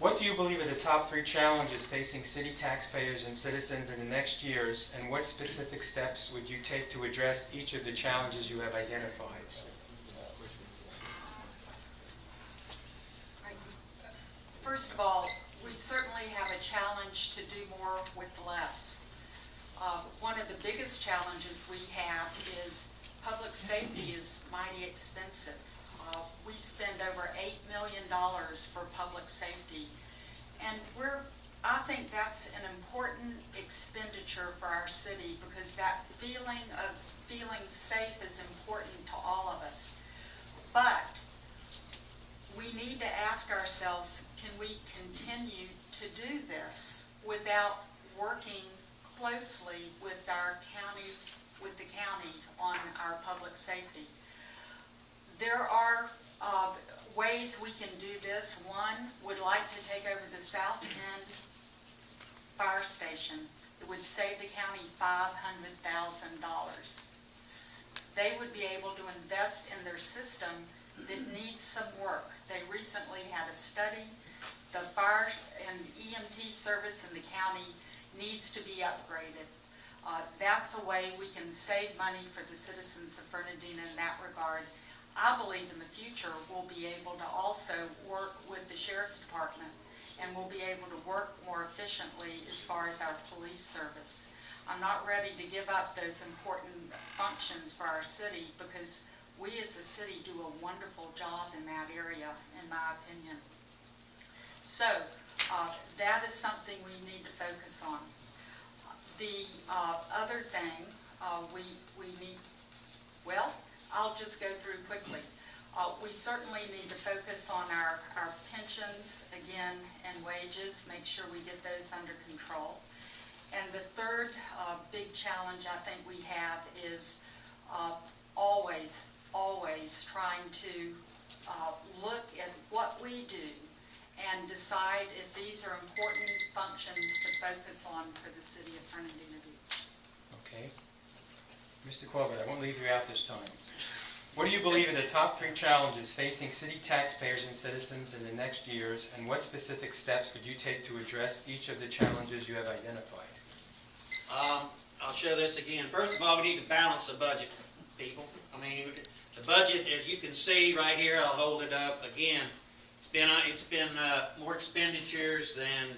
What do you believe are the top 3 challenges facing city taxpayers and citizens in the next years, and what specific steps would you take to address each of the challenges you have identified? First of all, we certainly have a challenge to do more with less. One of the biggest challenges we have is public safety is mighty expensive. We spend over $8 million for public safety, and I think that's an important expenditure for our city, because that feeling of feeling safe is important to all of us. But we need to ask ourselves, can we continue to do this without working closely with the county on our public safety? There are ways we can do this. One would like to take over the South End fire station. It would save the county $500,000. They would be able to invest in their system that needs some work. They recently had a study. The fire and EMT service in the county needs to be upgraded. That's a way we can save money for the citizens of Fernandina in that regard. I believe in the future we'll be able to also work with the Sheriff's Department, and we'll be able to work more efficiently as far as our police service. I'm not ready to give up those important functions for our city, because we as a city do a wonderful job in that area, in my opinion. So that is something we need to focus on. The other thing we need, well, I'll just go through quickly. We certainly need to focus on our pensions again and wages, make sure we get those under control. And the third big challenge I think we have is always trying to look at what we do and decide if these are important functions to focus on for the city of Fernandina Beach. Okay. Mr. Corbett, I won't leave you out this time. What do you believe are the top 3 challenges facing city taxpayers and citizens in the next years, and what specific steps would you take to address each of the challenges you have identified? I'll show this again. First of all, we need to balance the budget, people. I mean, the budget, as you can see right here, I'll hold it up again. It's been more expenditures than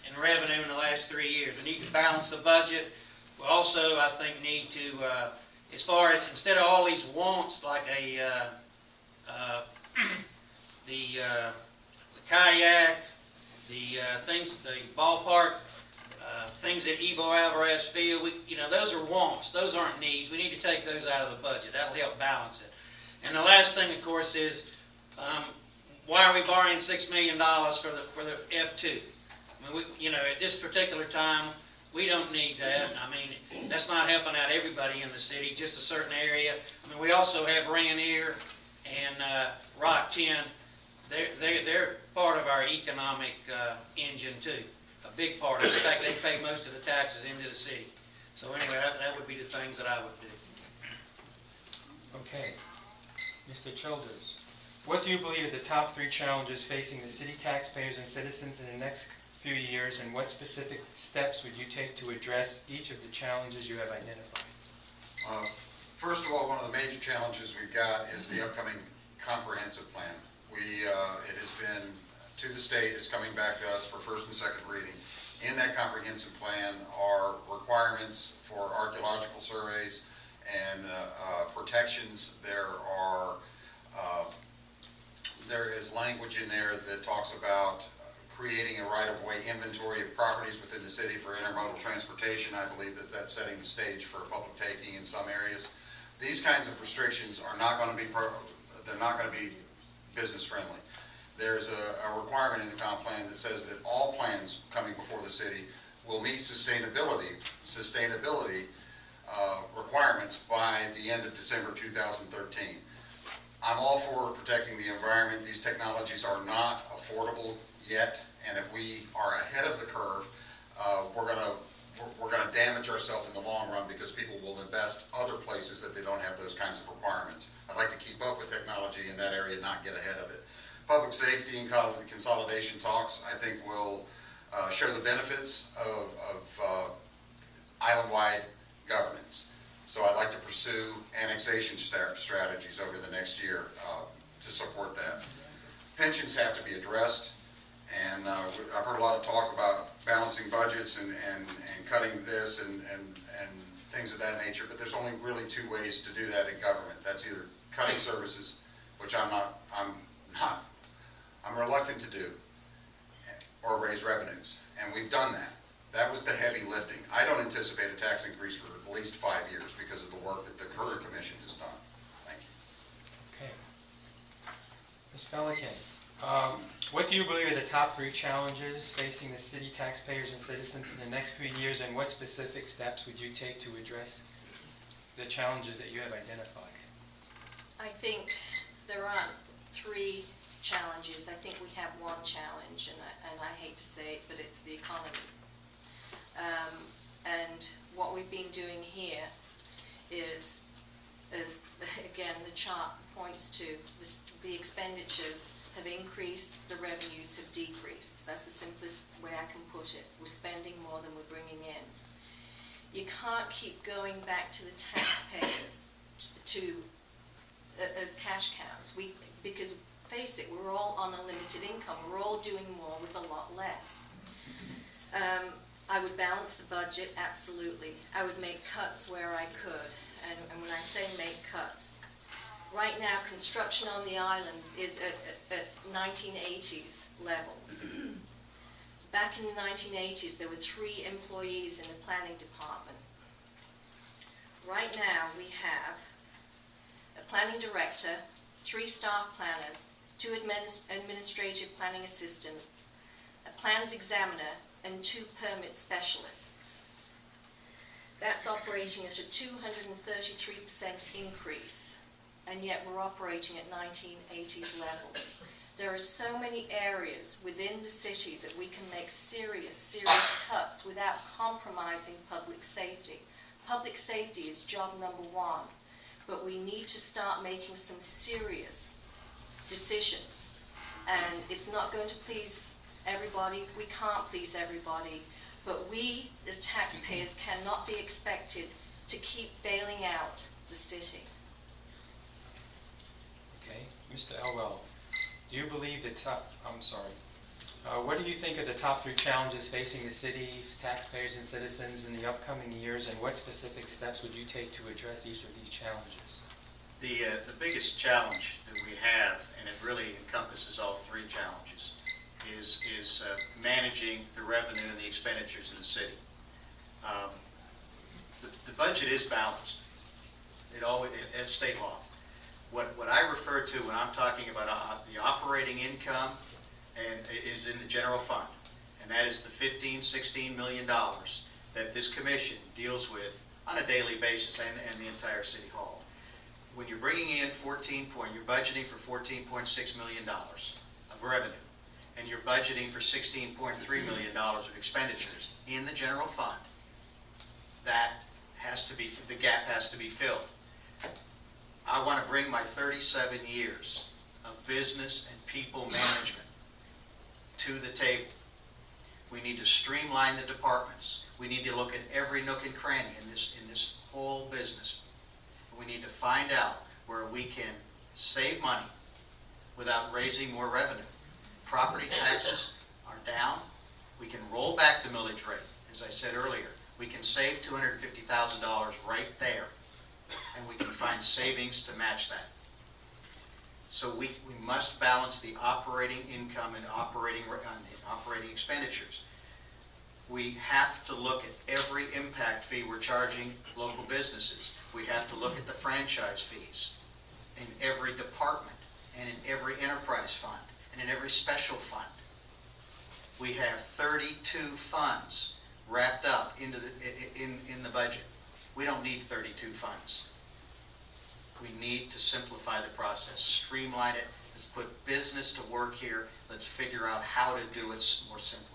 in revenue in the last 3 years. We need to balance the budget. We also, I think, need to, as far as instead of all these wants, like the kayak, the things, the ballpark, things at Evo Alvarez Field, those are wants. Those aren't needs. We need to take those out of the budget. That'll help balance it. And the last thing, of course, is why are we borrowing $6 million for the F2? I mean, at this particular time, we don't need that. I mean, that's not helping out everybody in the city, just a certain area. I mean, we also have Rainier and Rock 10. They're part of our economic engine too. A big part of it. In fact, they pay most of the taxes into the city. So anyway, that would be the things that I would do. Okay. Mr. Childers, what do you believe are the top 3 challenges facing the city taxpayers and citizens in the next few years, and what specific steps would you take to address each of the challenges you have identified? First of all, one of the major challenges we've got is the upcoming comprehensive plan. It has been to the state, it's coming back to us for first and second reading. In that comprehensive plan are requirements for archaeological surveys and protections. There is language in there that talks about creating a right-of-way inventory of properties within the city for intermodal transportation. I believe that that's setting the stage for public taking in some areas. These kinds of restrictions are not going to be business friendly. There's a requirement in the comp plan that says that all plans coming before the city will meet sustainability requirements by the end of December 2013. I'm all for protecting the environment. These technologies are not affordable yet, and if we are ahead of the curve, we're going to damage ourselves in the long run, because people will invest other places that they don't have those kinds of requirements. I'd like to keep up with technology in that area, not get ahead of it. Public safety and consolidation talks, I think, will show the benefits of island-wide governance. So I'd like to pursue annexation strategies over the next year to support that. Pensions have to be addressed, and I've heard a lot of talk about balancing budgets and cutting this and things of that nature, but there's only really two ways to do that in government. That's either cutting services, which I'm reluctant to do, or raise revenues, and we've done that. That was the heavy lifting. I don't anticipate a tax increase for at least 5 years because of the work that the current commission has done. Thank you. Okay. Ms. Pelican, what do you believe are the top 3 challenges facing the city taxpayers and citizens in the next few years, and what specific steps would you take to address the challenges that you have identified? I think there aren't 3 challenges. I think we have one challenge, and I hate to say it, but it's the economy. And what we've been doing here is again, the chart points to the expenditures have increased, the revenues have decreased. That's the simplest way I can put it. We're spending more than we're bringing in. You can't keep going back to the taxpayers as cash cows. Because face it, we're all on a limited income. We're all doing more with a lot less. I would balance the budget, absolutely. I would make cuts where I could. And when I say make cuts, right now construction on the island is at 1980s levels. Back in the 1980s, there were 3 employees in the planning department. Right now, we have a planning director, 3 staff planners, 2 administrative planning assistants, a plans examiner, and 2 permit specialists. That's operating at a 233% increase, and yet we're operating at 1980s levels. There are so many areas within the city that we can make serious cuts without compromising public safety. Public safety is job number 1, but we need to start making some serious decisions. And it's not going to please everybody. We can't please everybody, but we as taxpayers cannot be expected to keep bailing out the city. Okay. Mr. Elwell, do you believe what do you think are the top 3 challenges facing the city's taxpayers and citizens in the upcoming years, and what specific steps would you take to address each of these challenges? The biggest challenge that we have, and it really encompasses all 3 challenges, is managing the revenue and the expenditures in the city. The budget is balanced. It always, as state law. What I refer to when I'm talking about the operating income is in the general fund, and that is the $15-16 million that this commission deals with on a daily basis, and the entire city hall. When you're bringing in you're budgeting for $14.6 million of revenue, and you're budgeting for $16.3 million of expenditures in the general fund, the gap has to be filled. I want to bring my 37 years of business and people management to the table. We need to streamline the departments. We need to look at every nook and cranny in this whole business. We need to find out where we can save money without raising more revenue. Property taxes are down. We can roll back the millage rate, as I said earlier. We can save $250,000 right there, and we can find savings to match that. So we must balance the operating income and operating expenditures. We have to look at every impact fee we're charging local businesses. We have to look at the franchise fees in every department and in every enterprise fund and in every special fund. We have 32 funds wrapped up in the budget. We don't need 32 funds. We need to simplify the process, streamline it. Let's put business to work here. Let's figure out how to do it more simply.